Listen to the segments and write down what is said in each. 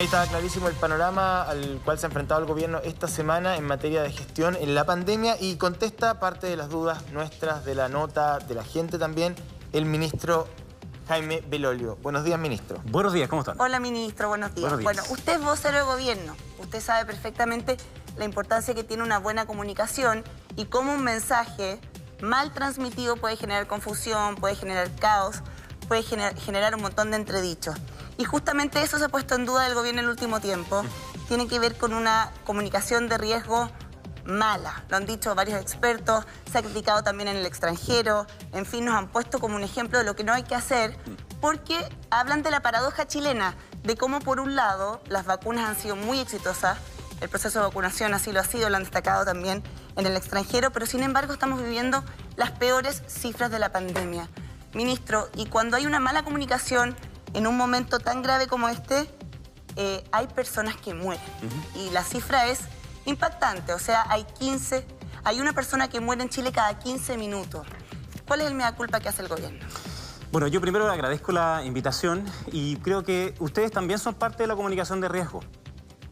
Ahí estaba clarísimo el panorama al cual se ha enfrentado el gobierno esta semana en materia de gestión en la pandemia y contesta parte de las dudas nuestras, de la nota, de la gente también, el ministro Jaime Belolio. Buenos días, ministro. Buenos días, ¿cómo están? Hola, ministro, buenos días. Bueno, usted es vocero de gobierno. Usted sabe perfectamente la importancia que tiene una buena comunicación y cómo un mensaje mal transmitido puede generar confusión, puede generar caos, puede generar un montón de entredichos. Y justamente eso se ha puesto en duda del gobierno en el último tiempo. Tiene que ver con una comunicación de riesgo mala. Lo han dicho varios expertos, se ha criticado también en el extranjero. En fin, nos han puesto como un ejemplo de lo que no hay que hacer, porque hablan de la paradoja chilena, de cómo por un lado las vacunas han sido muy exitosas, el proceso de vacunación así lo ha sido, lo han destacado también en el extranjero, pero sin embargo estamos viviendo las peores cifras de la pandemia. Ministro, y cuando hay una mala comunicación en un momento tan grave como este, hay personas que mueren. Y la cifra es impactante, o sea, hay una persona que muere en Chile cada 15 minutos. ¿Cuál es el mea culpa que hace el gobierno? Bueno, yo primero le agradezco la invitación y creo que ustedes también son parte de la comunicación de riesgo,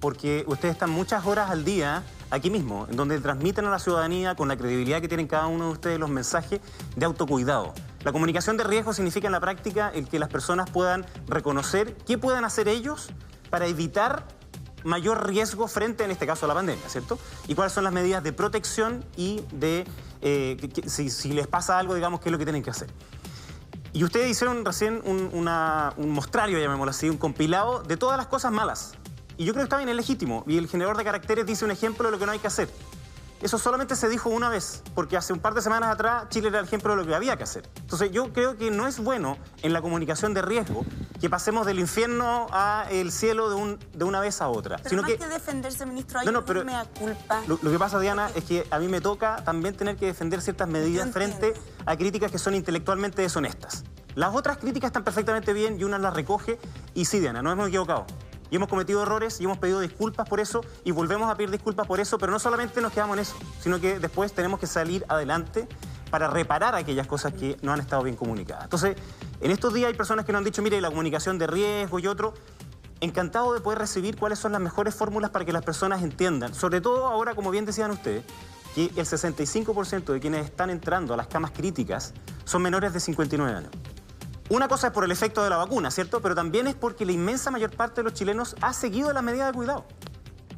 porque ustedes están muchas horas al día aquí mismo, en donde transmiten a la ciudadanía, con la credibilidad que tienen cada uno de ustedes, los mensajes de autocuidado. La comunicación de riesgo significa en la práctica el que las personas puedan reconocer qué pueden hacer ellos para evitar mayor riesgo frente, en este caso, a la pandemia, ¿cierto? Y cuáles son las medidas de protección y de, si les pasa algo, digamos, qué es lo que tienen que hacer. Y ustedes hicieron recién un mostrario, llamémoslo así, un compilado de todas las cosas malas. Y yo creo que está bien, es legítimo. Y el generador de caracteres dice un ejemplo de lo que no hay que hacer. Eso solamente se dijo una vez, porque hace un par de semanas atrás Chile era el ejemplo de lo que había que hacer. Entonces yo creo que no es bueno en la comunicación de riesgo que pasemos del infierno al cielo de una vez a otra. Pero más que defenderse, ministro, hay pero mea culpa. Lo que pasa, Diana, es que a mí me toca también tener que defender ciertas medidas frente a críticas que son intelectualmente deshonestas. Las otras críticas están perfectamente bien y una las recoge. Y sí, Diana, nos hemos equivocado. Y hemos cometido errores y hemos pedido disculpas por eso y volvemos a pedir disculpas por eso, pero no solamente nos quedamos en eso, sino que después tenemos que salir adelante para reparar aquellas cosas que no han estado bien comunicadas. Entonces, en estos días hay personas que nos han dicho, mire, la comunicación de riesgo y otro. Encantado de poder recibir cuáles son las mejores fórmulas para que las personas entiendan. Sobre todo ahora, como bien decían ustedes, que el 65% de quienes están entrando a las camas críticas son menores de 59 años. Una cosa es por el efecto de la vacuna, ¿cierto? Pero también es porque la inmensa mayor parte de los chilenos ha seguido las medidas de cuidado.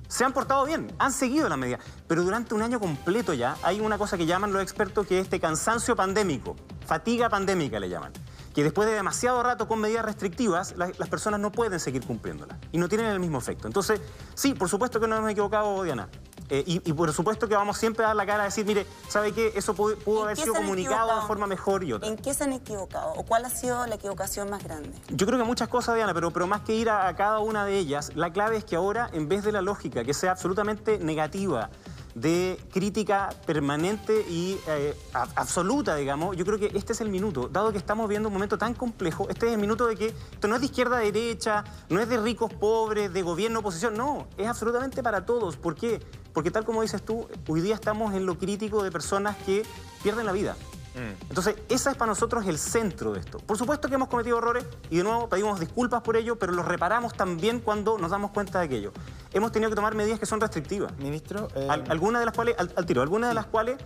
Se han portado bien, han seguido las medidas. Pero durante un año completo ya hay una cosa que llaman los expertos que es este cansancio pandémico, fatiga pandémica le llaman. Que después de demasiado rato con medidas restrictivas, las personas no pueden seguir cumpliéndolas y no tienen el mismo efecto. Entonces, sí, por supuesto que no hemos equivocado, Diana. Y por supuesto que vamos siempre a dar la cara a decir, mire, ¿sabe qué? Eso pudo haber sido comunicado de forma mejor y otra. ¿En qué se han equivocado? ¿O cuál ha sido la equivocación más grande? Yo creo que muchas cosas, Diana, pero más que ir a cada una de ellas, la clave es que ahora, en vez de la lógica que sea absolutamente negativa, de crítica permanente y absoluta, digamos, yo creo que este es el minuto, dado que estamos viendo un momento tan complejo, este es el minuto de que esto no es de izquierda a derecha, no es de ricos pobres, de gobierno oposición, no, es absolutamente para todos. ¿Por qué? Porque tal como dices tú, hoy día estamos en lo crítico de personas que pierden la vida. Entonces, ese es para nosotros el centro de esto. Por supuesto que hemos cometido errores y de nuevo pedimos disculpas por ello, pero los reparamos también cuando nos damos cuenta de aquello. Hemos tenido que tomar medidas que son restrictivas. Ministro, algunas de las cuales, al tiro, algunas de las cuales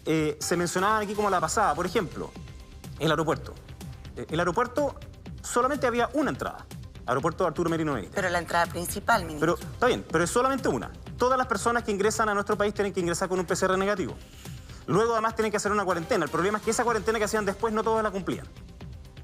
se mencionaban aquí como la pasada. Por ejemplo, el aeropuerto. El aeropuerto solamente había una entrada. Aeropuerto Arturo Merino Benítez. Pero la entrada principal, ministro. Pero está bien, pero es solamente una. Todas las personas que ingresan a nuestro país tienen que ingresar con un PCR negativo. Luego, además, tienen que hacer una cuarentena. El problema es que esa cuarentena que hacían después no todos la cumplían.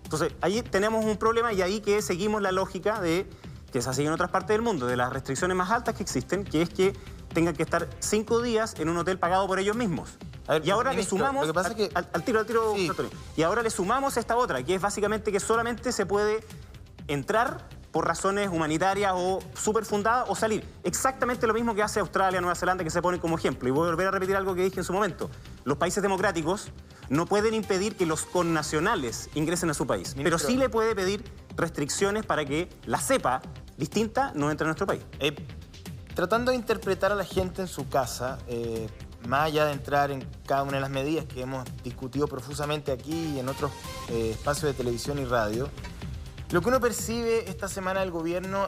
Entonces, ahí tenemos un problema y ahí que seguimos la lógica de que se sigue en otras partes del mundo, de las restricciones más altas que existen, que es que tengan que estar 5 días en un hotel pagado por ellos mismos. A ver, y ahora ministro, le sumamos, lo que pasa es que... al tiro, sí. Y ahora le sumamos esta otra, que es básicamente que solamente se puede entrar por razones humanitarias o súper fundadas o salir. Exactamente lo mismo que hace Australia, Nueva Zelanda, que se ponen como ejemplo. Y voy a volver a repetir algo que dije en su momento. Los países democráticos no pueden impedir que los connacionales ingresen a su país, pero sí le puede pedir restricciones para que la cepa distinta no entre a nuestro país. Tratando de interpretar a la gente en su casa, más allá de entrar en cada una de las medidas que hemos discutido profusamente aquí y en otros espacios de televisión y radio, lo que uno percibe esta semana del gobierno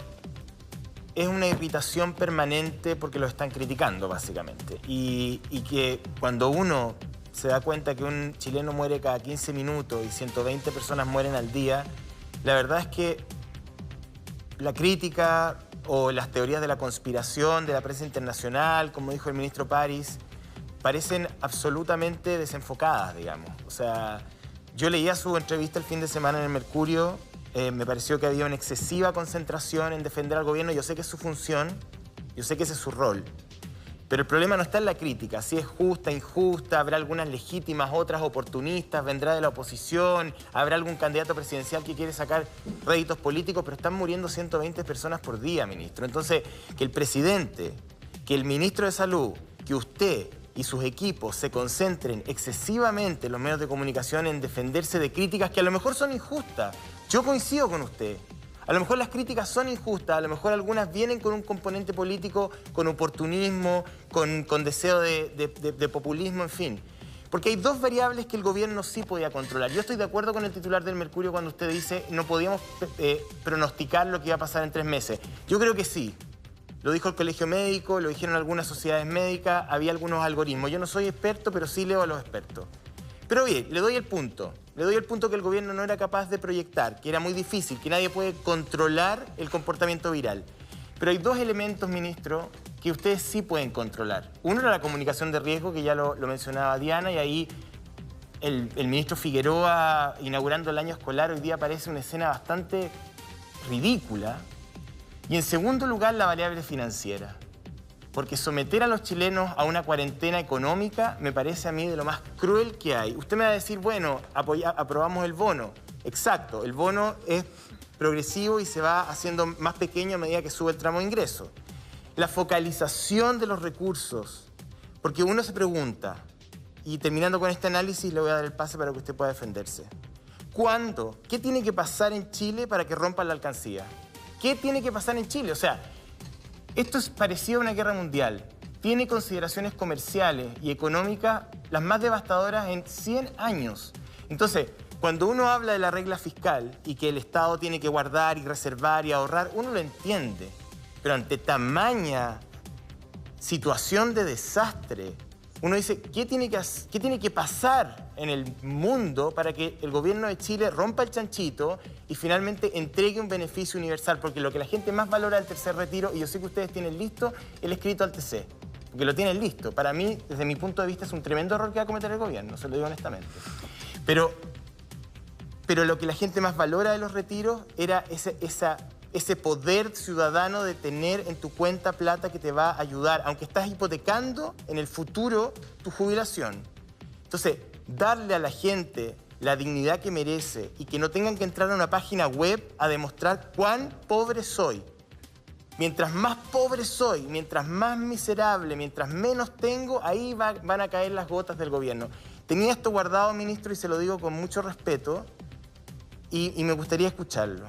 es una irritación permanente porque lo están criticando, básicamente. Y que cuando uno se da cuenta que un chileno muere cada 15 minutos y 120 personas mueren al día, la verdad es que la crítica o las teorías de la conspiración de la prensa internacional, como dijo el ministro París, parecen absolutamente desenfocadas, digamos. O sea, yo leía su entrevista el fin de semana en el Mercurio, me pareció que había una excesiva concentración en defender al gobierno. Yo sé que es su función, yo sé que ese es su rol. Pero el problema no está en la crítica, si es justa, injusta, habrá algunas legítimas, otras oportunistas, vendrá de la oposición, habrá algún candidato presidencial que quiere sacar réditos políticos, pero están muriendo 120 personas por día, ministro. Entonces, que el presidente, que el ministro de Salud, que usted y sus equipos se concentren excesivamente en los medios de comunicación en defenderse de críticas que a lo mejor son injustas. Yo coincido con usted. A lo mejor las críticas son injustas, a lo mejor algunas vienen con un componente político, con oportunismo, con deseo de populismo, en fin. Porque hay dos variables que el gobierno sí podía controlar. Yo estoy de acuerdo con el titular del Mercurio cuando usted dice no podíamos pronosticar lo que iba a pasar en 3 meses. Yo creo que sí. Lo dijo el Colegio Médico, lo dijeron algunas sociedades médicas, había algunos algoritmos. Yo no soy experto, pero sí leo a los expertos. Pero bien, le doy el punto. Le doy el punto que el gobierno no era capaz de proyectar, que era muy difícil, que nadie puede controlar el comportamiento viral. Pero hay dos elementos, ministro, que ustedes sí pueden controlar. Uno era la comunicación de riesgo, que ya lo mencionaba Diana, y ahí el ministro Figueroa, inaugurando el año escolar, hoy día parece una escena bastante ridícula. Y en segundo lugar, la variable financiera. Porque someter a los chilenos a una cuarentena económica me parece a mí de lo más cruel que hay. Usted me va a decir, bueno, aprobamos el bono. Exacto, el bono es progresivo y se va haciendo más pequeño a medida que sube el tramo de ingreso. La focalización de los recursos, porque uno se pregunta, y terminando con este análisis le voy a dar el pase para que usted pueda defenderse. ¿Cuándo? ¿Qué tiene que pasar en Chile para que rompan la alcancía? ¿Qué tiene que pasar en Chile? O sea, esto es parecido a una guerra mundial. Tiene consideraciones comerciales y económicas las más devastadoras en 100 años. Entonces, cuando uno habla de la regla fiscal y que el Estado tiene que guardar y reservar y ahorrar, uno lo entiende. Pero ante tamaña situación de desastre, uno dice, ¿qué tiene que pasar en el mundo para que el gobierno de Chile rompa el chanchito y finalmente entregue un beneficio universal? Porque lo que la gente más valora del tercer retiro, y yo sé que ustedes tienen listo el escrito al TC, porque lo tienen listo. Para mí, desde mi punto de vista, es un tremendo error que va a cometer el gobierno, se lo digo honestamente. Pero lo que la gente más valora de los retiros era ese poder ciudadano de tener en tu cuenta plata que te va a ayudar, aunque estás hipotecando en el futuro tu jubilación. Entonces, darle a la gente la dignidad que merece y que no tengan que entrar a una página web a demostrar cuán pobre soy. Mientras más pobre soy, mientras más miserable, mientras menos tengo, ahí van a caer las gotas del gobierno. Tenía esto guardado, ministro, y se lo digo con mucho respeto, y me gustaría escucharlo.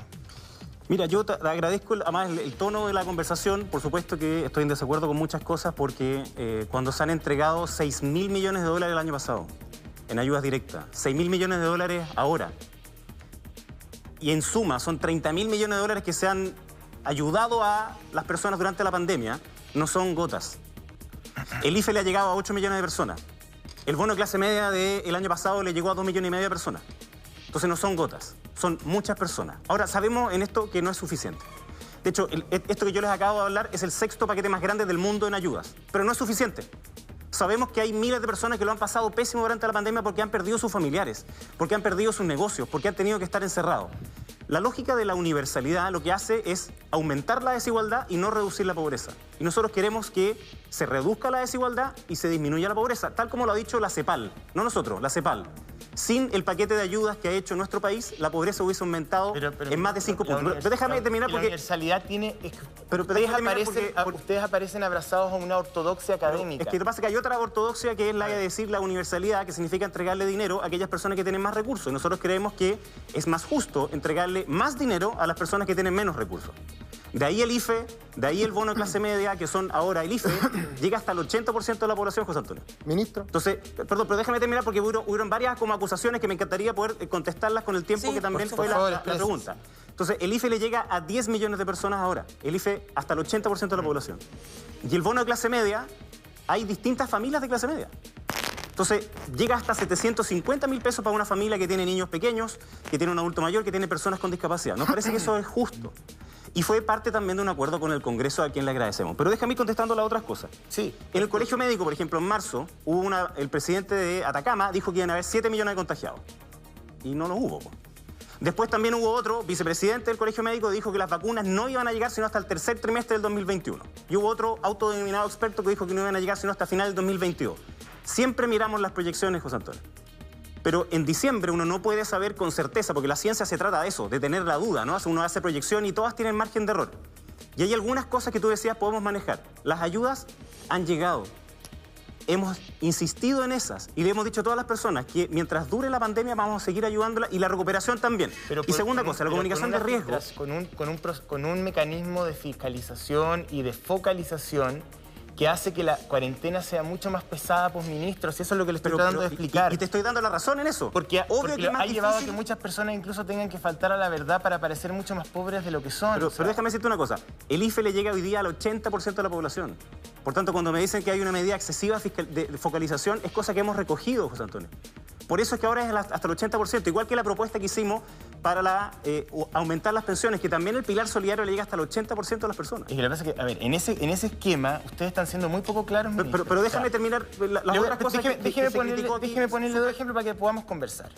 Mira, yo te agradezco además el tono de la conversación. Por supuesto que estoy en desacuerdo con muchas cosas porque cuando se han entregado 6.000 millones de dólares el año pasado en ayudas directas, 6.000 millones de dólares ahora, y en suma son 30.000 millones de dólares que se han ayudado a las personas durante la pandemia, no son gotas. El IFE le ha llegado a 8 millones de personas. El bono de clase media del año pasado le llegó a 2,5 millones de personas. Entonces no son gotas, son muchas personas. Ahora, sabemos en esto que no es suficiente. De hecho, esto que yo les acabo de hablar es el 6º paquete más grande del mundo en ayudas, pero no es suficiente. Sabemos que hay miles de personas que lo han pasado pésimo durante la pandemia porque han perdido sus familiares, porque han perdido sus negocios, porque han tenido que estar encerrados. La lógica de la universalidad lo que hace es aumentar la desigualdad y no reducir la pobreza. Y nosotros queremos que se reduzca la desigualdad y se disminuya la pobreza, tal como lo ha dicho la CEPAL, no nosotros, la CEPAL. Sin el paquete de ayudas que ha hecho nuestro país, la pobreza hubiese aumentado en más de 5 puntos. Pero déjame terminar porque... La universalidad tiene... Ustedes aparecen abrazados a una ortodoxia académica. Es que lo que pasa es que hay otra ortodoxia que es la de decir la universalidad, que significa entregarle dinero a aquellas personas que tienen más recursos. Y nosotros creemos que es más justo entregarle más dinero a las personas que tienen menos recursos. De ahí el IFE, de ahí el bono de clase media, que son ahora el IFE, llega hasta el 80% de la población, José Antonio. Ministro. Entonces, perdón, pero déjame terminar porque hubieron varias como acusaciones que me encantaría poder contestarlas con el tiempo que también fue la pregunta. Entonces, el IFE le llega a 10 millones de personas ahora. El IFE hasta el 80% de la población. Y el bono de clase media, hay distintas familias de clase media. Entonces, llega hasta 750.000 pesos para una familia que tiene niños pequeños, que tiene un adulto mayor, que tiene personas con discapacidad. Nos parece que eso es justo. Y fue parte también de un acuerdo con el Congreso, a quien le agradecemos. Pero déjame ir contestando las otras cosas. Sí. En el Colegio Médico, por ejemplo, en marzo, el presidente de Atacama dijo que iban a haber 7 millones de contagiados. Y no los hubo. Después también hubo otro vicepresidente del Colegio Médico que dijo que las vacunas no iban a llegar sino hasta el tercer trimestre del 2021. Y hubo otro autodenominado experto que dijo que no iban a llegar sino hasta final del 2022. Siempre miramos las proyecciones, José Antonio. Pero en diciembre uno no puede saber con certeza, porque la ciencia se trata de eso, de tener la duda, ¿no? Uno hace proyección y todas tienen margen de error. Y hay algunas cosas que tú decías podemos manejar. Las ayudas han llegado. Hemos insistido en esas y le hemos dicho a todas las personas que mientras dure la pandemia vamos a seguir ayudándola y la recuperación también. Y segunda cosa, la comunicación de riesgo. Con un mecanismo de fiscalización y de focalización que hace que la cuarentena sea mucho más pesada, pues, ministros. Eso es lo que le estoy tratando de explicar. Y te estoy dando la razón en eso. Porque ha llevado a que muchas personas incluso tengan que faltar a la verdad para parecer mucho más pobres de lo que son. Pero déjame decirte una cosa. El IFE le llega hoy día al 80% de la población. Por tanto, cuando me dicen que hay una medida excesiva de focalización, es cosa que hemos recogido, José Antonio. Por eso es que ahora es hasta el 80%, igual que la propuesta que hicimos para aumentar las pensiones, que también el pilar solidario le llega hasta el 80% de las personas. Y lo que pasa es que, a ver, en ese esquema, ustedes están siendo muy poco claros. Pero déjame terminar las otras cosas déjeme ponerle dos ejemplos para que podamos conversar.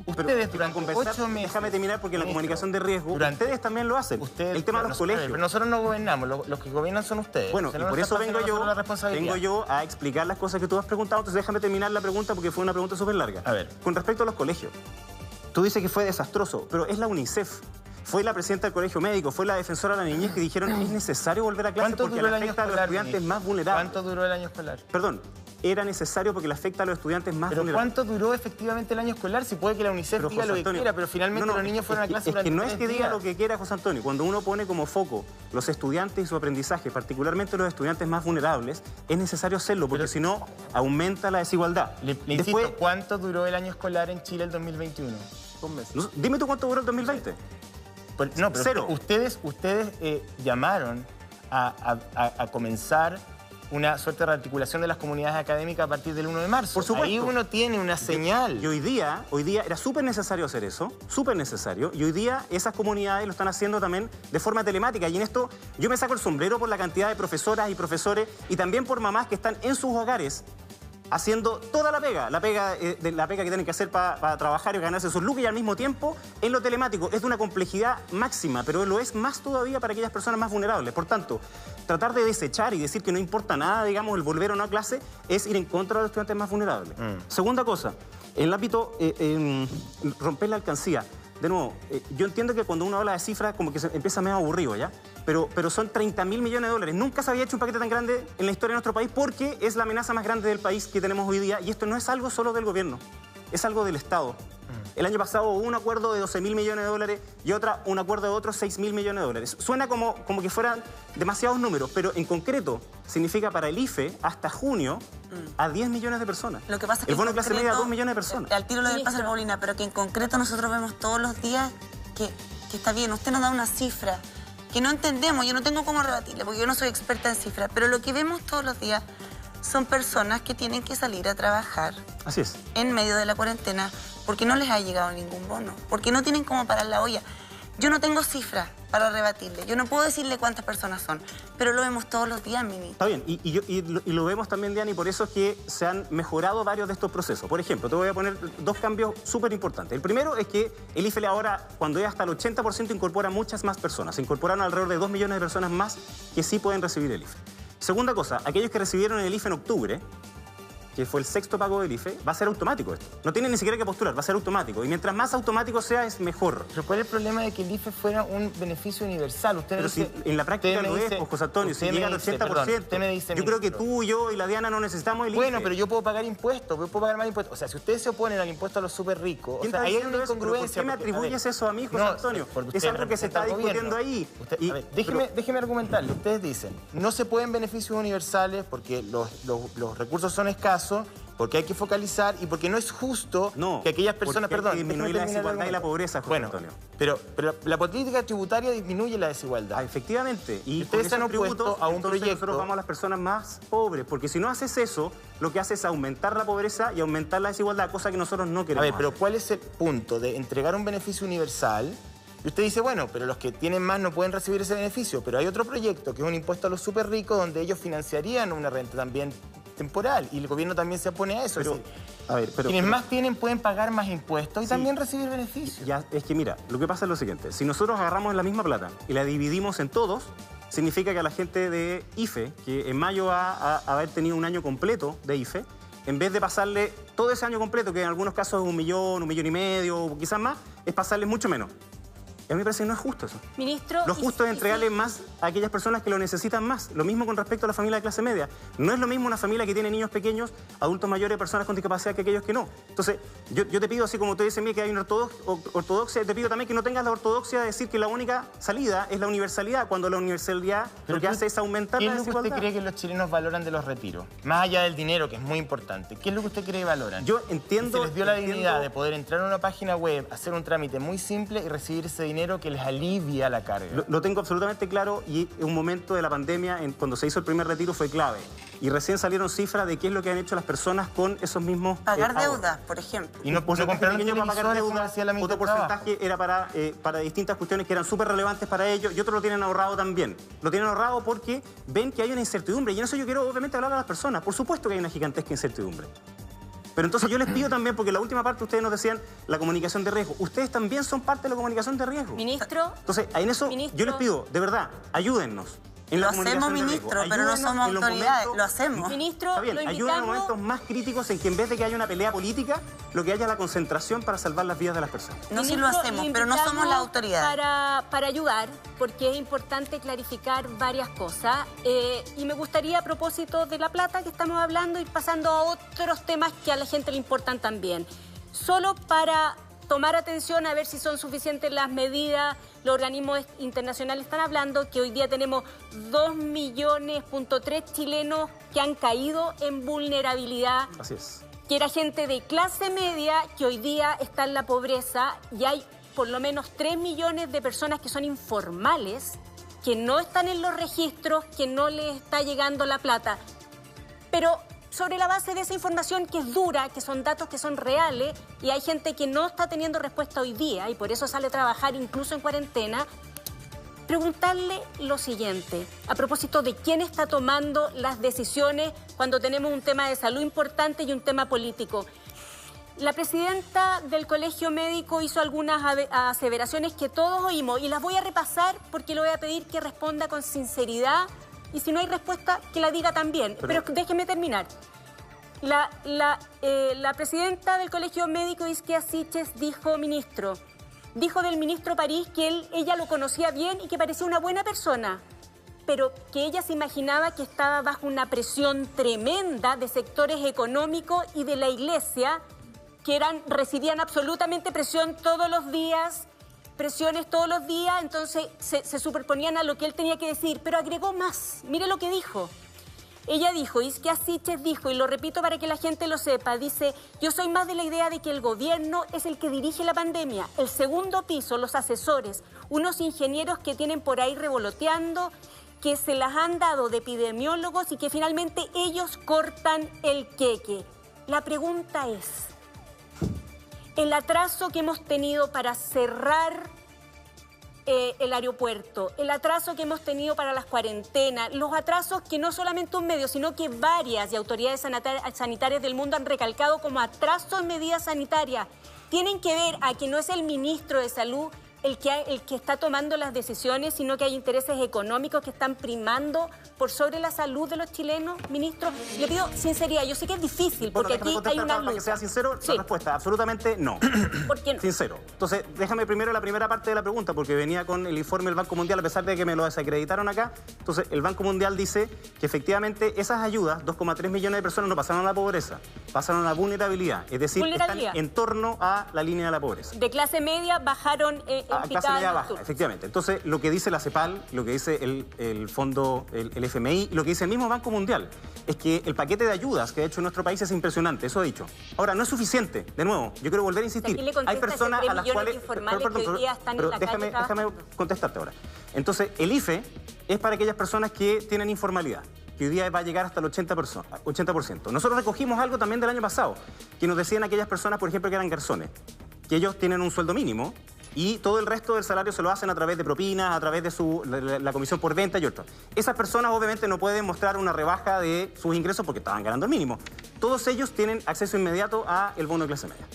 Ustedes durante 8 meses... Déjame terminar porque en la comunicación de riesgo, ustedes también lo hacen. El tema de los colegios. Pero nosotros no gobernamos, los que gobiernan son ustedes. Bueno, y por eso vengo yo a explicar las cosas que tú has preguntado. Entonces déjame terminar la pregunta porque fue una pregunta súper larga. A ver. Con respecto a los colegios, tú dices que fue desastroso, pero es la UNICEF, fue la presidenta del Colegio Médico, fue la defensora de la niñez que dijeron es necesario volver a clase porque le afecta a los estudiantes más vulnerables. ¿Cuánto duró el año escolar? Perdón, era necesario porque le afecta a los estudiantes más vulnerables. ¿Pero cuánto duró efectivamente el año escolar? Si puede que la UNICEF diga lo que quiera, pero finalmente los niños fueron a clase durante 3 días. Es que no es que diga lo que quiera, José Antonio. Cuando uno pone como foco los estudiantes y su aprendizaje, particularmente los estudiantes más vulnerables, es necesario hacerlo, porque si no, aumenta la desigualdad. Le insisto, ¿cuánto duró el año escolar en Chile el 2021? 2 meses. No, dime tú cuánto duró el 2020. No, pero cero. Ustedes llamaron a comenzar una suerte de rearticulación de las comunidades académicas a partir del 1 de marzo. Por supuesto. Ahí uno tiene una señal. Y hoy día era súper necesario hacer eso, súper necesario, y hoy día esas comunidades lo están haciendo también de forma telemática. Y en esto yo me saco el sombrero por la cantidad de profesoras y profesores y también por mamás que están en sus hogares haciendo toda la pega que tienen que hacer para trabajar y ganarse sus lucas y al mismo tiempo en lo telemático. Es de una complejidad máxima, pero lo es más todavía para aquellas personas más vulnerables. Por tanto, tratar de desechar y decir que no importa nada, digamos, el volver o no a clase, es ir en contra de los estudiantes más vulnerables. Segunda cosa, en el ámbito romper la alcancía. De nuevo, yo entiendo que cuando uno habla de cifras como que se empieza medio aburrido, ¿ya? Pero son 30.000 millones de dólares. Nunca se había hecho un paquete tan grande en la historia de nuestro país porque es la amenaza más grande del país que tenemos hoy día y esto no es algo solo del gobierno, es algo del Estado. El año pasado hubo un acuerdo de 12.000 millones de dólares y un acuerdo de otros 6.000 millones de dólares. Suena como que fueran demasiados números, pero en concreto significa para el IFE hasta junio a 10 millones de personas. Lo que pasa es que el bono de clase media a 2 millones de personas. Al tiro lo del pase Paulina, pero que en concreto nosotros vemos todos los días que está bien. Usted nos da una cifra que no entendemos, yo no tengo cómo rebatirle porque yo no soy experta en cifras, pero lo que vemos todos los días son personas que tienen que salir a trabajar. Así es. En medio de la cuarentena porque no les ha llegado ningún bono, porque no tienen cómo parar la olla. Yo no tengo cifras para rebatirle, yo no puedo decirle cuántas personas son, pero lo vemos todos los días, Mini. Está bien, y lo vemos también, Diana, y por eso es que se han mejorado varios de estos procesos. Por ejemplo, te voy a poner 2 cambios súper importantes. El primero es que el IFE ahora, cuando es hasta el 80%, incorpora muchas más personas. Se incorporaron alrededor de 2 millones de personas más que sí pueden recibir el IFE. Segunda cosa, aquellos que recibieron el IFE en octubre, que fue el 6º pago del IFE, va a ser automático esto. No tiene ni siquiera que postular, va a ser automático. Y mientras más automático sea, es mejor. Pero ¿cuál es el problema de que el IFE fuera un beneficio universal? Usted pero si en la práctica lo es, José Antonio, si llega al 80%. Yo creo que tú, yo y la Diana no necesitamos el IFE. Bueno, pero yo puedo pagar impuestos, yo puedo pagar más impuestos. O sea, si ustedes se oponen al impuesto a los súper ricos, o sea, ahí hay una incongruencia. ¿Por qué me atribuyes eso a mí, José Antonio? Es algo que se está discutiendo ahí. Déjeme argumentarle. Ustedes dicen, no se pueden beneficios universales porque los recursos son escasos Porque hay que focalizar y porque no es justo que aquellas personas... Perdón, disminuye la desigualdad y la pobreza, José Antonio. Pero la política tributaria disminuye la desigualdad. Efectivamente. Y ustedes se han opuesto a un proyecto... Nosotros vamos a las personas más pobres, porque si no haces eso, lo que hace es aumentar la pobreza y aumentar la desigualdad, cosa que nosotros no queremos. A ver, pero ¿cuál es el punto de entregar un beneficio universal? Y usted dice, bueno, pero los que tienen más no pueden recibir ese beneficio. Pero hay otro proyecto, que es un impuesto a los súper ricos, donde ellos financiarían una renta también temporal. Y el gobierno también se opone a eso. Quienes más tienen pueden pagar más impuestos y también recibir beneficios. Ya, es que mira, lo que pasa es lo siguiente. Si nosotros agarramos la misma plata y la dividimos en todos, significa que a la gente de IFE, que en mayo va a haber tenido un año completo de IFE, en vez de pasarle todo ese año completo, que en algunos casos es 1 millón, 1,5 millones, o quizás más, es pasarle mucho menos. Y a mí me parece que no es justo eso. Ministro... Lo justo es entregarle más a aquellas personas que lo necesitan más. Lo mismo con respecto a la familia de clase media. No es lo mismo una familia que tiene niños pequeños, adultos mayores, personas con discapacidad, que aquellos que no. Entonces, yo te pido, así como tú dices a mí que hay una ortodoxia, te pido también que no tengas la ortodoxia de decir que la única salida es la universalidad, cuando la universalidad lo que hace es aumentar la desigualdad. ¿Qué es lo que usted cree que los chilenos valoran de los retiros? Más allá del dinero, que es muy importante. ¿Qué es lo que usted cree que valoran? Yo entiendo... Se les dio la dignidad de poder entrar a una página web, hacer un trámite muy simple y recibir ese dinero que les alivia la carga. Lo tengo absolutamente claro, y un momento de la pandemia, cuando se hizo el primer retiro, fue clave. Y recién salieron cifras de qué es lo que han hecho las personas con esos mismos pagar deudas, por ejemplo. Y no compraron televisores, como decía la otro porcentaje era para distintas cuestiones que eran súper relevantes para ellos, y otros lo tienen ahorrado también. Lo tienen ahorrado porque ven que hay una incertidumbre, y en eso yo quiero obviamente hablar a las personas. Por supuesto que hay una gigantesca incertidumbre. Pero entonces yo les pido también, porque la última parte ustedes nos decían la comunicación de riesgo. Ustedes también son parte de la comunicación de riesgo. Ministro. Entonces, en eso yo les pido, de verdad, ayúdennos. Lo hacemos, ministro, pero no somos autoridades, lo hacemos. Ministro, está bien, ayuden en los momentos más críticos en que en vez de que haya una pelea política, lo que haya es la concentración para salvar las vidas de las personas. No, sí lo hacemos, pero no somos la autoridad. Para ayudar, porque es importante clarificar varias cosas. Y me gustaría, a propósito de La Plata que estamos hablando, ir pasando a otros temas que a la gente le importan también. Solo para tomar atención a ver si son suficientes las medidas. Los organismos internacionales están hablando que hoy día tenemos 2,3 millones chilenos que han caído en vulnerabilidad. Así es. Que era gente de clase media que hoy día está en la pobreza, y hay por lo menos 3 millones de personas que son informales, que no están en los registros, que no les está llegando la plata. Pero sobre la base de esa información que es dura, que son datos que son reales, y hay gente que no está teniendo respuesta hoy día y por eso sale a trabajar incluso en cuarentena, preguntarle lo siguiente, a propósito de quién está tomando las decisiones cuando tenemos un tema de salud importante y un tema político. La presidenta del Colegio Médico hizo algunas aseveraciones que todos oímos, y las voy a repasar porque le voy a pedir que responda con sinceridad. Y si no hay respuesta, que la diga también. Pero déjeme terminar. La presidenta del Colegio Médico, Isquia Siches, dijo del ministro París que ella lo conocía bien y que parecía una buena persona, pero que ella se imaginaba que estaba bajo una presión tremenda de sectores económicos y de la Iglesia, que recibían absolutamente presiones todos los días, entonces se superponían a lo que él tenía que decir, pero agregó más. Mire lo que dijo. Ella dijo, Isquia Siches dijo, y lo repito para que la gente lo sepa, dice: yo soy más de la idea de que el gobierno es el que dirige la pandemia, el segundo piso, los asesores, unos ingenieros que tienen por ahí revoloteando, que se las han dado de epidemiólogos y que finalmente ellos cortan el queque. La pregunta es, el atraso que hemos tenido para cerrar el aeropuerto, el atraso que hemos tenido para las cuarentenas, los atrasos que no solamente un medio, sino que varias y autoridades sanitarias del mundo han recalcado como atrasos en medidas sanitarias, tienen que ver a que no es el ministro de Salud el que está tomando las decisiones, sino que hay intereses económicos que están primando por sobre la salud de los chilenos. Ministro, le pido sinceridad. Yo sé que es difícil, porque aquí hay una lucha. Para que sea sincero, la respuesta, absolutamente no. ¿Por qué no? Sincero. Entonces, déjame primero la primera parte de la pregunta, porque venía con el informe del Banco Mundial, a pesar de que me lo desacreditaron acá. Entonces, el Banco Mundial dice que efectivamente esas ayudas, 2,3 millones de personas, no pasaron a la pobreza, pasaron a la vulnerabilidad. Es decir, están en torno a la línea de la pobreza. De clase media bajaron a clase media baja, efectivamente. Entonces, lo que dice la CEPAL, lo que dice el fondo, el FMI, lo que dice el mismo Banco Mundial, es que el paquete de ayudas que ha hecho nuestro país es impresionante, eso he dicho. Ahora, no es suficiente, de nuevo, yo quiero volver a insistir. Hay personas a las cuales... Déjame contestarte ahora. Entonces, el IFE es para aquellas personas que tienen informalidad, que hoy día va a llegar hasta el 80%. Nosotros recogimos algo también del año pasado, que nos decían aquellas personas, por ejemplo, que eran garzones, que ellos tienen un sueldo mínimo y todo el resto del salario se lo hacen a través de propinas, a través de la comisión por venta y otros. Esas personas obviamente no pueden mostrar una rebaja de sus ingresos porque estaban ganando el mínimo. Todos ellos tienen acceso inmediato al bono de clase media.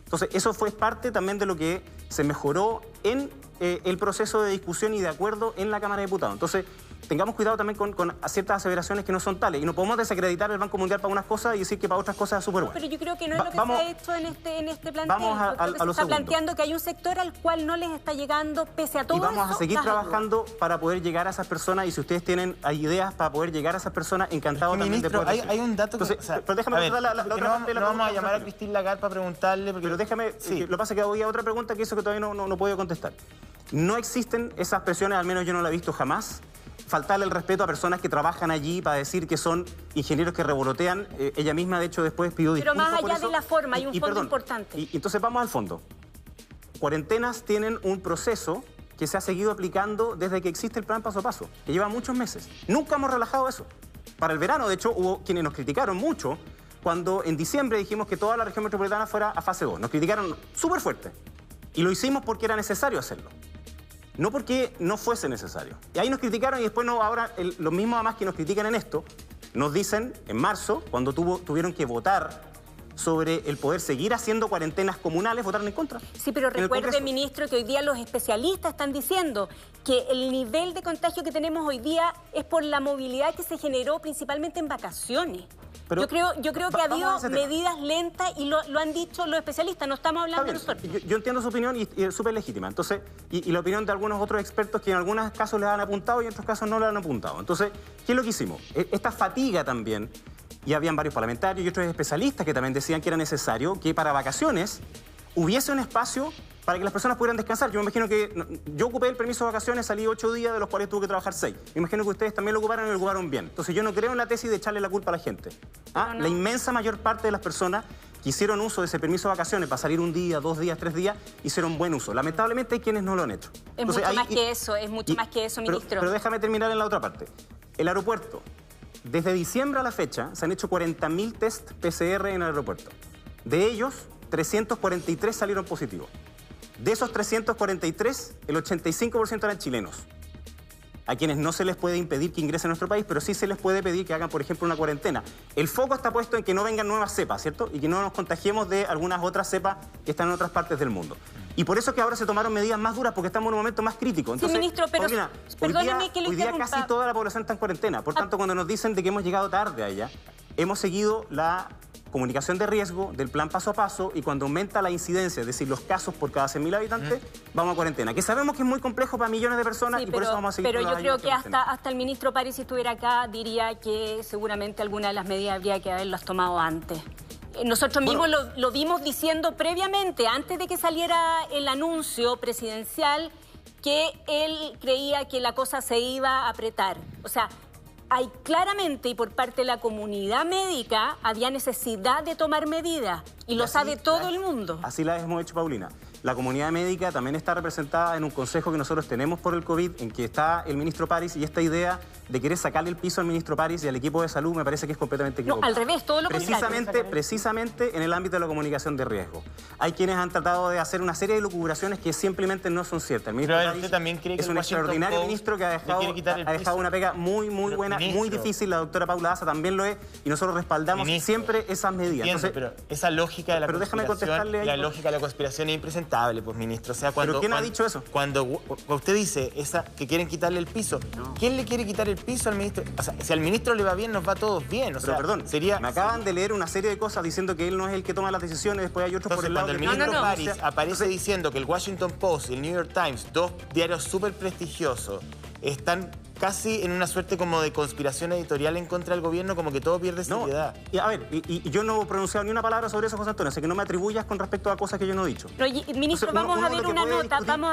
Entonces, eso fue parte también de lo que se mejoró en el proceso de discusión y de acuerdo en la Cámara de Diputados. Entonces, tengamos cuidado también con ciertas aseveraciones que no son tales. Y no podemos desacreditar el Banco Mundial para unas cosas y decir que para otras cosas es súper bueno. Pero yo creo que no es lo que se ha hecho en este planteo. Vamos a lo segundo. Se está planteando que hay un sector al cual no les está llegando, pese a todo eso. Y vamos a seguir trabajando para poder llegar a esas personas. Y si ustedes tienen ideas para poder llegar a esas personas, encantado también de poder decir. Hay un dato que... Entonces, pero déjame la otra parte. No vamos a llamar a Christine Lagarde para preguntarle... Pero déjame... Sí. Lo que pasa es que había otra pregunta que hizo que todavía no puedo contestar. No existen esas presiones, al menos yo no la he visto jamás. Faltarle el respeto a personas que trabajan allí para decir que son ingenieros que revolotean. Ella misma, de hecho, después pidió disculpas. Pero más allá de la forma, hay un fondo importante. Y entonces vamos al fondo. Cuarentenas tienen un proceso que se ha seguido aplicando desde que existe el plan paso a paso, que lleva muchos meses. Nunca hemos relajado eso. Para el verano, de hecho, hubo quienes nos criticaron mucho cuando en diciembre dijimos que toda la región metropolitana fuera a fase 2. Nos criticaron súper fuerte. Y lo hicimos porque era necesario hacerlo. No porque no fuese necesario. Y ahí nos criticaron y después ahora los mismos además que nos critican en esto, nos dicen en marzo, cuando tuvieron que votar sobre el poder seguir haciendo cuarentenas comunales, votaron en contra. Sí, pero recuerde, ministro, que hoy día los especialistas están diciendo que el nivel de contagio que tenemos hoy día es por la movilidad que se generó principalmente en vacaciones. Pero yo creo que ha habido medidas lentas y lo han dicho los especialistas, no estamos hablando nosotros. Yo entiendo su opinión y es súper legítima. Entonces, y la opinión de algunos otros expertos que en algunos casos le han apuntado y en otros casos no le han apuntado. Entonces, ¿qué es lo que hicimos? Esta fatiga también, y habían varios parlamentarios y otros especialistas que también decían que era necesario que para vacaciones hubiese un espacio para que las personas pudieran descansar. Yo me imagino que yo ocupé el permiso de vacaciones, salí 8 días, de los cuales tuve que trabajar 6. Me imagino que ustedes también lo ocuparon y lo ocuparon bien. Entonces yo no creo en la tesis de echarle la culpa a la gente. La inmensa mayor parte de las personas que hicieron uso de ese permiso de vacaciones para salir 1 día, 2 días, 3 días, hicieron buen uso. Lamentablemente hay quienes no lo han hecho. Entonces, mucho más que eso, ministro. Pero déjame terminar en la otra parte. El aeropuerto. Desde diciembre a la fecha se han hecho 40.000 test PCR en el aeropuerto. De ellos, 343 salieron positivos. De esos 343, el 85% eran chilenos, a quienes no se les puede impedir que ingresen a nuestro país, pero sí se les puede pedir que hagan, por ejemplo, una cuarentena. El foco está puesto en que no vengan nuevas cepas, ¿cierto? Y que no nos contagiemos de algunas otras cepas que están en otras partes del mundo. Y por eso es que ahora se tomaron medidas más duras, porque estamos en un momento más crítico. Entonces, sí, ministro, pero Paulina, perdóneme que lo hoy día interrumpa. casi toda la población está en cuarentena. Por tanto, cuando nos dicen de que hemos llegado tarde a ella, hemos seguido la comunicación de riesgo del plan paso a paso, y cuando aumenta la incidencia, es decir, los casos por cada 100.000 habitantes, vamos a cuarentena. Que sabemos que es muy complejo para millones de personas, y por eso vamos a seguir. Pero yo creo que hasta el ministro París, si estuviera acá, diría que seguramente alguna de las medidas habría que haberlas tomado antes. Nosotros mismos lo vimos diciendo previamente, antes de que saliera el anuncio presidencial, que él creía que la cosa se iba a apretar. O sea, hay claramente, y por parte de la comunidad médica, había necesidad de tomar medidas, y lo sabe todo el mundo. Así la hemos hecho, Paulina. La comunidad médica también está representada en un consejo que nosotros tenemos por el COVID, en que está el ministro París, y esta idea de querer sacarle el piso al ministro París y al equipo de salud me parece que es completamente equivocada. No, al revés, todo lo contrario. Precisamente en el ámbito de la comunicación de riesgo. Hay quienes han tratado de hacer una serie de lucubraciones que simplemente no son ciertas. El ministro París ¿usted también cree que es un extraordinario ministro que ha dejado una pega muy buena, muy difícil. La doctora Paula Daza también lo es, y nosotros respaldamos siempre esas medidas. Entonces, pero esa lógica de la conspiración es impresentable, pues, ministro. O sea, ¿Pero quién ha dicho eso? Cuando usted dice que quieren quitarle el piso, ¿quién le quiere quitar el piso al ministro? O sea, si al ministro le va bien, nos va a todos bien. O sea, perdón, me acaban de leer una serie de cosas diciendo que él no es el que toma las decisiones, después hay otros por el lado. Cuando el ministro París aparece diciendo que el Washington Post y el New York Times, 2 diarios súper prestigiosos, están casi en una suerte como de conspiración editorial en contra del gobierno, como que todo pierde seriedad. Y a ver, y yo no he pronunciado ni una palabra sobre eso, José Antonio, así que no me atribuyas con respecto a cosas que yo no he dicho. No, ministro, vamos a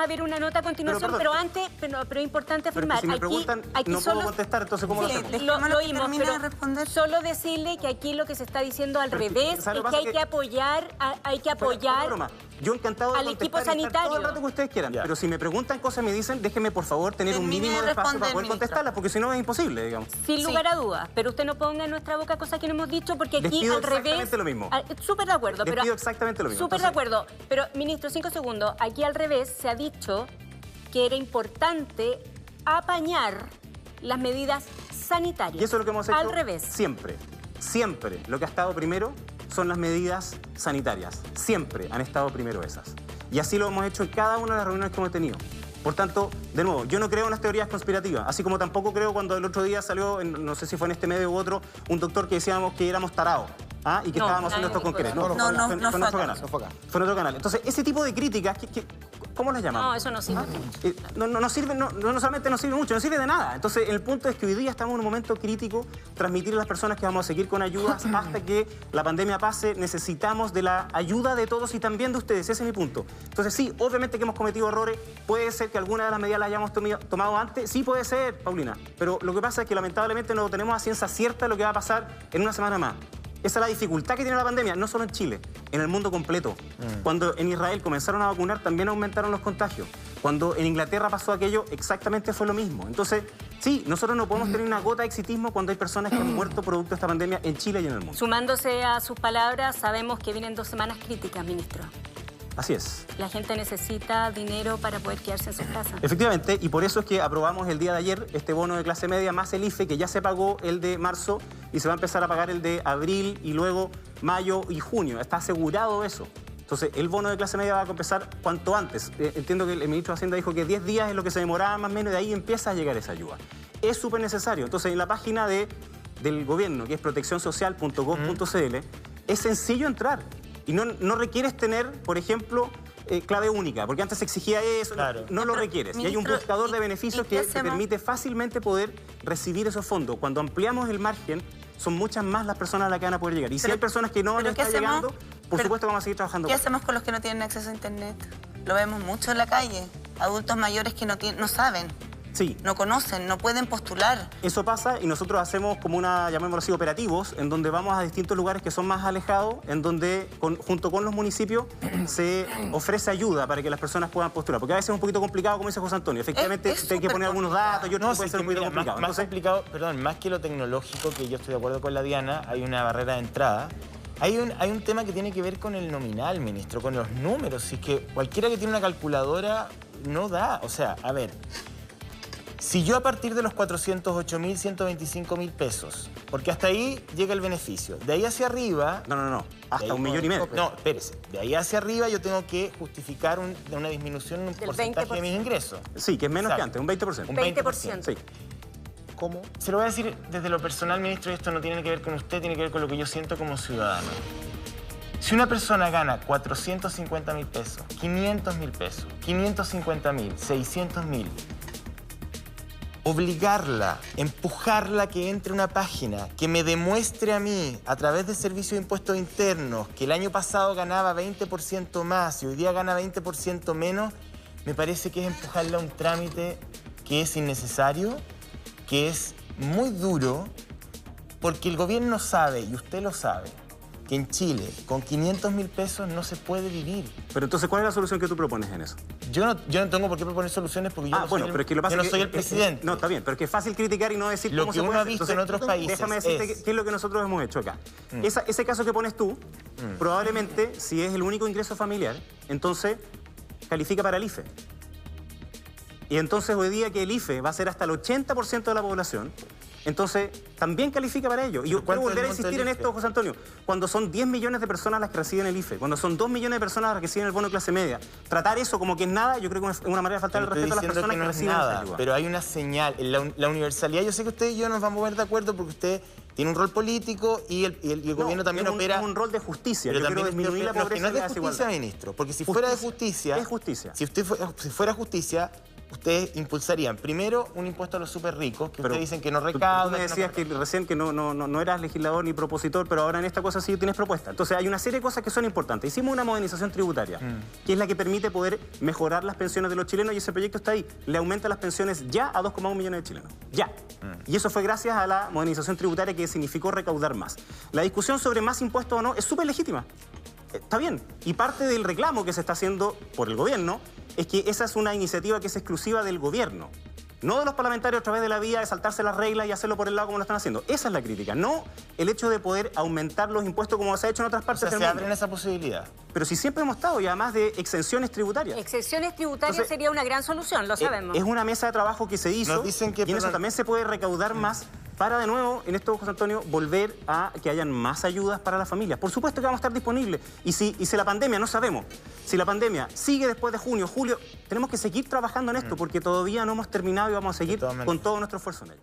ver una nota a continuación, pero antes, pero es importante afirmar. Si me preguntan, aquí no solo, puedo contestar, entonces ¿cómo lo hacemos? Lo oímos, pero solo decirle que aquí lo que se está diciendo al revés es que hay que apoyar, yo encantado de al equipo sanitario. todo el rato que ustedes quieran, pero si me preguntan cosas, me dicen, déjenme por favor tener un mínimo de espacio para poder contestarlas, porque si no es imposible, digamos. Sin lugar a dudas, pero usted no ponga en nuestra boca cosas que no hemos dicho, porque aquí al revés... exactamente lo mismo. Súper de acuerdo. Les pido exactamente lo mismo. Súper de acuerdo. Pero, ministro, 5 segundos. Aquí al revés se ha dicho que era importante apañar las medidas sanitarias. Y eso es lo que hemos hecho al revés. Siempre. Siempre. Lo que ha estado primero son las medidas sanitarias. Siempre han estado primero esas. Y así lo hemos hecho en cada una de las reuniones que hemos tenido. Por tanto, de nuevo, yo no creo en las teorías conspirativas, así como tampoco creo cuando el otro día salió, no sé si fue en este medio u otro, un doctor que decíamos que éramos tarados. Y que estábamos haciendo estos concretos. No fue en otro canal. Fue en otro canal. Entonces, ese tipo de críticas, ¿cómo las llamamos? No, eso no sirve mucho. No sirve, no solamente no sirve mucho, no sirve de nada. Entonces, el punto es que hoy día estamos en un momento crítico, transmitir a las personas que vamos a seguir con ayudas hasta que la pandemia pase. Necesitamos de la ayuda de todos y también de ustedes, ese es mi punto. Entonces, sí, obviamente que hemos cometido errores, puede ser que alguna de las medidas las hayamos tomado antes, sí puede ser, Paulina, pero lo que pasa es que lamentablemente no tenemos a ciencia cierta lo que va a pasar en una semana más. Esa es la dificultad que tiene la pandemia, no solo en Chile, en el mundo completo. Cuando en Israel comenzaron a vacunar, también aumentaron los contagios. Cuando en Inglaterra pasó aquello, exactamente fue lo mismo. Entonces, sí, nosotros no podemos tener una gota de exitismo cuando hay personas que han muerto producto de esta pandemia en Chile y en el mundo. Sumándose a sus palabras, sabemos que vienen 2 semanas críticas, ministro. Así es. La gente necesita dinero para poder quedarse en sus casas. Efectivamente, y por eso es que aprobamos el día de ayer este bono de clase media más el IFE, que ya se pagó el de marzo y se va a empezar a pagar el de abril y luego mayo y junio. Está asegurado eso. Entonces, el bono de clase media va a empezar cuanto antes. Entiendo que el ministro de Hacienda dijo que 10 días es lo que se demoraba más o menos, y de ahí empieza a llegar esa ayuda. Es súper necesario. Entonces, en la página del gobierno, que es proteccionsocial.gov.cl, es sencillo entrar. Y no requieres tener, por ejemplo, clave única, porque antes se exigía eso, claro. No lo requieres. Ministro, y hay un buscador de beneficios que te permite fácilmente poder recibir esos fondos. Cuando ampliamos el margen, son muchas más las personas a las que van a poder llegar. Y si hay personas que no les están llegando, por supuesto vamos a seguir trabajando. ¿Qué hacemos con los que no tienen acceso a Internet? Lo vemos mucho en la calle. Adultos mayores que no saben. Sí. No conocen, no pueden postular. Eso pasa y nosotros hacemos como llamémoslo así, operativos, en donde vamos a distintos lugares que son más alejados, en donde junto con los municipios se ofrece ayuda para que las personas puedan postular. Porque a veces es un poquito complicado, como dice José Antonio. Efectivamente, hay que poner algunos datos, yo puede ser un poquito complicado. Más complicado, perdón, más que lo tecnológico, que yo estoy de acuerdo con la Diana, hay una barrera de entrada. Hay un tema que tiene que ver con el nominal, ministro, con los números. Si es que cualquiera que tiene una calculadora no da. O sea, a ver... Si yo a partir de los 408.000, 125.000 pesos, porque hasta ahí llega el beneficio, de ahí hacia arriba... No, hasta 1,5 millones. No, espérese, de ahí hacia arriba yo tengo que justificar una disminución en un porcentaje de mis ingresos. Sí, que es menos que antes, un 20%. Un 20%. Sí. ¿Cómo? Se lo voy a decir desde lo personal, ministro, y esto no tiene que ver con usted, tiene que ver con lo que yo siento como ciudadano. Si una persona gana 450.000 pesos, 500.000 pesos, 550.000, 600.000... obligarla, empujarla que entre a una página que me demuestre a mí, a través del Servicio de Impuestos Internos, que el año pasado ganaba 20% más y hoy día gana 20% menos, me parece que es empujarla a un trámite que es innecesario, que es muy duro, porque el gobierno sabe, y usted lo sabe, que en Chile con 500.000 pesos no se puede vivir. Pero entonces, ¿cuál es la solución que tú propones en eso? Yo no tengo por qué proponer soluciones porque yo no soy el presidente. No, está bien, pero es que es fácil criticar y no decir lo que uno ha visto en otros países. Déjame decirte qué es lo que nosotros hemos hecho acá. Ese caso que pones tú, probablemente, si es el único ingreso familiar, entonces califica para el IFE. Y entonces hoy día que el IFE va a ser hasta el 80% de la población, entonces también califica para ello. Y yo quiero volver a insistir en esto, José Antonio. Cuando son 10 millones de personas las que reciben el IFE, cuando son 2 millones de personas las que reciben el bono de clase media, tratar eso como que es nada, yo creo que es una manera de faltar el respeto a las personas que reciben esa ayuda. Pero hay una señal. La universalidad, yo sé que usted y yo nos vamos a poner de acuerdo porque usted tiene un rol político y el gobierno también opera... Es un rol de justicia. Pero yo también quiero disminuir la pobreza no es de justicia, ministro. Porque si fuera de justicia... Es justicia. Si fuera justicia, ustedes impulsarían primero un impuesto a los súper ricos, que ustedes dicen que no recauda. Tú me decías que recién que no eras legislador ni propositor, pero ahora en esta cosa sí tienes propuesta. Entonces hay una serie de cosas que son importantes. Hicimos una modernización tributaria, que es la que permite poder mejorar las pensiones de los chilenos, y ese proyecto está ahí. Le aumenta las pensiones ya a 2,1 millones de chilenos. Ya. Y eso fue gracias a la modernización tributaria, que significó recaudar más. La discusión sobre más impuestos o no es súper legítima. Está bien. Y parte del reclamo que se está haciendo por el gobierno es que esa es una iniciativa que es exclusiva del gobierno. No de los parlamentarios a través de la vía de saltarse las reglas y hacerlo por el lado como lo están haciendo. Esa es la crítica, no el hecho de poder aumentar los impuestos como se ha hecho en otras partes del mundo. Se abren esa posibilidad. Pero si siempre hemos estado, y además de exenciones tributarias. Exenciones tributarias sería una gran solución, lo sabemos. Es una mesa de trabajo que se hizo. Nos dicen que, y en eso también se puede recaudar más para, de nuevo, en esto, José Antonio, volver a que hayan más ayudas para las familias. Por supuesto que vamos a estar disponibles. Y si la pandemia, no sabemos, si la pandemia sigue después de junio, julio, tenemos que seguir trabajando en esto porque todavía no hemos terminado y vamos a seguir con todo nuestro esfuerzo en ello.